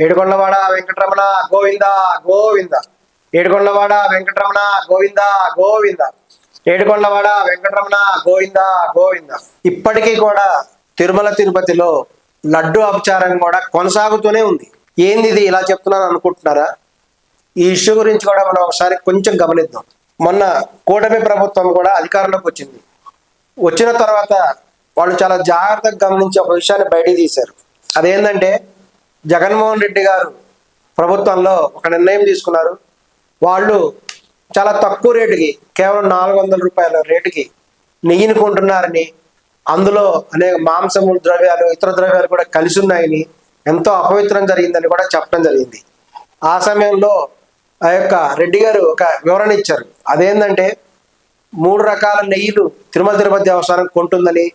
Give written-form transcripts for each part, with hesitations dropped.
ఏడుకొండలవాడ వెంకటరమణ గోవింద గోవింద. ఏడుకొండలవాడ వెంకటరమణ గోవింద గోవింద. ఏడుకొండలవాడ వెంకటరమణ గోవింద గోవింద. ఇప్పటికీ కూడా తిరుమల తిరుపతిలో లడ్డు అపచారం కూడా కొనసాగుతూనే ఉంది. ఏంది ఇది ఇలా చెప్తున్నాను అనుకుంటున్నారా? ఈ ఇష్యూ గురించి కూడా మనం ఒకసారి కొంచెం గమనిద్దాం. మొన్న కూటమి ప్రభుత్వం కూడా అధికారంలోకి వచ్చింది. వచ్చిన తర్వాత వాళ్ళు చాలా జాగ్రత్తగా గమనించి ఒక విషయాన్ని బయటికి తీశారు. అదేంటంటే జగన్మోహన్ రెడ్డి గారు ప్రభుత్వంలో ఒక నిర్ణయం తీసుకున్నారు. వాళ్ళు చాలా తక్కువ రేటుకి, కేవలం 400 రూపాయల రేటుకి నెయ్యిని కొంటున్నారని, అందులో అనేక మాంసము ద్రవ్యాలు, ఇతర ద్రవ్యాలు కూడా కలిసి ఉన్నాయని, ఎంతో అపవిత్రం జరిగిందని కూడా చెప్పడం జరిగింది. ఆ సమయంలో ఆ యొక్క రెడ్డి గారు ఒక వివరణ ఇచ్చారు. అదేంటంటే 3 రకాల నెయ్యిలు తిరుమల తిరుపతి దేవస్థానం కొంటుందని.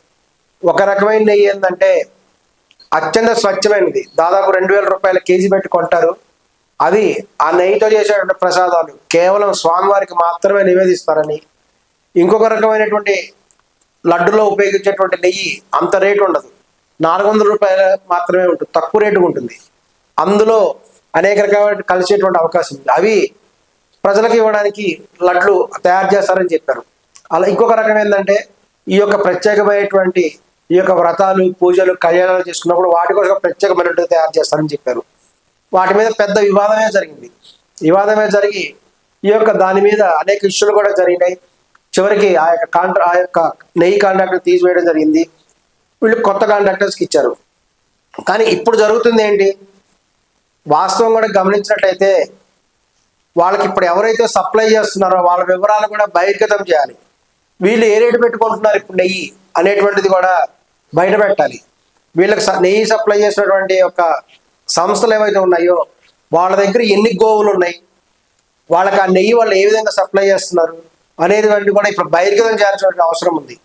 ఒక రకమైన నెయ్యి ఏంటంటే అత్యంత స్వచ్ఛమైనది, దాదాపు 2000 రూపాయల కేజీ పెట్టి కొంటారు. అది ఆ నెయ్యితో చేసేటువంటి ప్రసాదాలు కేవలం స్వామివారికి మాత్రమే నివేదిస్తారని. ఇంకొక రకమైనటువంటి లడ్డులో ఉపయోగించేటువంటి నెయ్యి అంత రేటు ఉండదు, 400 రూపాయలు మాత్రమే ఉంటుంది, తక్కువ రేటుగా ఉంటుంది. అందులో అనేక రకాల కలిసేటువంటి అవకాశం ఉంది. అవి ప్రజలకు ఇవ్వడానికి లడ్లు తయారు చేస్తారని చెప్పారు. అలా ఇంకొక రకం ఏంటంటే ఈ యొక్క ప్రత్యేకమైనటువంటి ఈ యొక్క వ్రతాలు, పూజలు, కళ్యాణాలు చేసుకున్నప్పుడు వాటి కోసం ప్రత్యేకమైనటువంటి తయారు చేస్తారని చెప్పారు. వాటి మీద పెద్ద వివాదమే జరిగింది. వివాదమే జరిగి ఈ యొక్క దాని మీద అనేక ఇష్యూలు కూడా జరిగినాయి. చివరికి ఆ యొక్క నెయ్యి కాంట్రాక్టర్ తీసివేయడం జరిగింది. వీళ్ళు కొత్త కాంట్రాక్టర్స్కి ఇచ్చారు. కానీ ఇప్పుడు జరుగుతుంది ఏంటి? వాస్తవం కూడా గమనించినట్లయితే వాళ్ళకి ఇప్పుడు ఎవరైతే సప్లై చేస్తున్నారో వాళ్ళ వివరాలు కూడా బహిర్గతం చేయాలి. వీళ్ళు ఏ రేటు పెట్టుకుంటున్నారు ఇప్పుడు నెయ్యి అనేటువంటిది కూడా బయట పెట్టాలి. వీళ్ళకి నెయ్యి సప్లై చేసినటువంటి యొక్క సంస్థలు ఏవైతే ఉన్నాయో వాళ్ళ దగ్గర ఎన్ని గోవులు ఉన్నాయి, వాళ్ళకి ఆ నెయ్యి వాళ్ళు ఏ విధంగా సప్లై చేస్తున్నారు అనేది కూడా ఇప్పుడు బహిర్గతం చేయాల్సిన అవసరం ఉంది.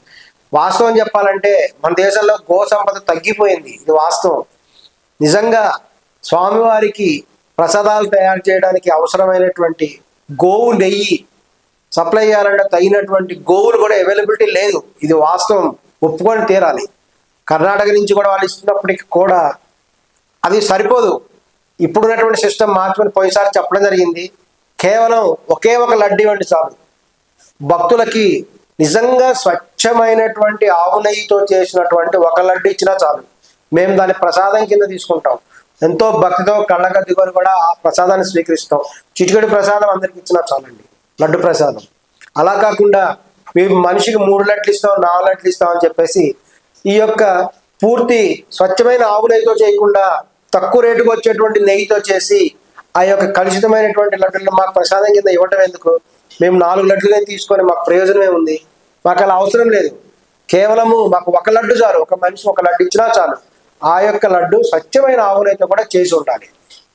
వాస్తవం చెప్పాలంటే మన దేశంలో గో సంపద తగ్గిపోయింది. ఇది వాస్తవం. నిజంగా స్వామివారికి ప్రసాదాలు తయారు చేయడానికి అవసరమైనటువంటి గోవు నెయ్యి సప్లై చేయాలంటే తగినటువంటి గోవులు కూడా అవైలబిలిటీ లేదు. ఇది వాస్తవం, ఒప్పుకొని తీరాలి. కర్ణాటక నుంచి కూడా వాళ్ళు ఇస్తున్నప్పటికీ కూడా అది సరిపోదు. ఇప్పుడున్నటువంటి సిస్టమ్ మార్చుకొని పోయినసారి చెప్పడం జరిగింది. కేవలం ఒకే ఒక లడ్డు ఇవ్వండి చాలు. భక్తులకి నిజంగా స్వచ్ఛమైనటువంటి ఆవు నెయ్యితో చేసినటువంటి ఒక లడ్డు ఇచ్చినా చాలు, మేము దాన్ని ప్రసాదం కింద తీసుకుంటాం. ఎంతో భక్తితో కళ్ళగద్దుకొని కూడా ఆ ప్రసాదాన్ని స్వీకరిస్తాం. చిటికెడు ప్రసాదం అందరికి ఇచ్చినా చాలండి, లడ్డు ప్రసాదం. అలా కాకుండా మేము మనిషికి 3 లడ్లు ఇస్తాం, 4 లడ్లు ఇస్తాం అని చెప్పేసి ఈ యొక్క పూర్తి స్వచ్ఛమైన ఆవు నెయ్యితో చేయకుండా తక్కువ రేటుకు వచ్చేటువంటి నెయ్యితో చేసి ఆ యొక్క కలుషితమైనటువంటి లడ్డులను మాకు ప్రసాదం కింద ఇవ్వటం ఎందుకు? మేము 4 లడ్లుగా తీసుకొని మాకు ప్రయోజనం ఏముంది? మాకు అలా అవసరం లేదు. కేవలము మాకు ఒక లడ్డు చాలు, ఒక మనిషి ఒక లడ్డు ఇచ్చినా చాలు. ఆ యొక్క లడ్డు స్వచ్ఛమైన ఆవు నెయ్యితో కూడా చేసి ఉండాలి.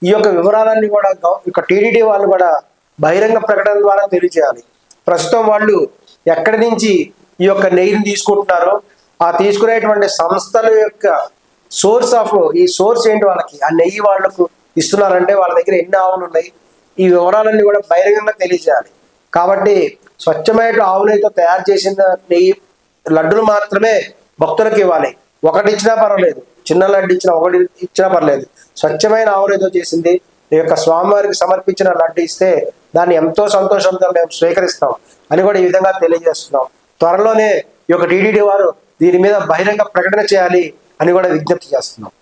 ఈ యొక్క వివరాలన్నీ కూడా ఇక టీడీడీ వాళ్ళు కూడా బహిరంగ ప్రకటన ద్వారా తెలియజేయాలి. ప్రస్తుతం వాళ్ళు ఎక్కడి నుంచి ఈ యొక్క నెయ్యిని తీసుకుంటున్నారో, ఆ తీసుకునేటువంటి సంస్థల యొక్క ఈ సోర్స్ ఏంటి, వాళ్ళకి ఆ నెయ్యి వాళ్లకు ఇస్తున్నారంటే వాళ్ళ దగ్గర ఎన్ని ఆవులు ఉన్నాయి, ఈ వివరాలన్నీ కూడా బహిరంగంగా తెలియజేయాలి. కాబట్టి స్వచ్ఛమైన ఆవు నెయ్యితో తయారు చేసిన నెయ్యి లడ్డులు మాత్రమే భక్తులకు ఇవ్వాలి. ఒకటి ఇచ్చినా పర్వాలేదు, చిన్న లడ్డు ఇచ్చినా, ఒకటి ఇచ్చినా పర్లేదు. స్వచ్ఛమైన ఆవు నెయ్యితో చేసింది ఈ యొక్క స్వామివారికి సమర్పించిన లడ్డు ఇస్తే దాన్ని ఎంతో సంతోషంతో మేము స్వీకరిస్తాం అని కూడా ఈ విధంగా తెలియజేస్తున్నాం. త్వరలోనే ఈ యొక్క టీడీడీ వారు దీని మీద బహిరంగ ప్రకటన చేయాలి అని కూడా విజ్ఞప్తి చేస్తున్నాం.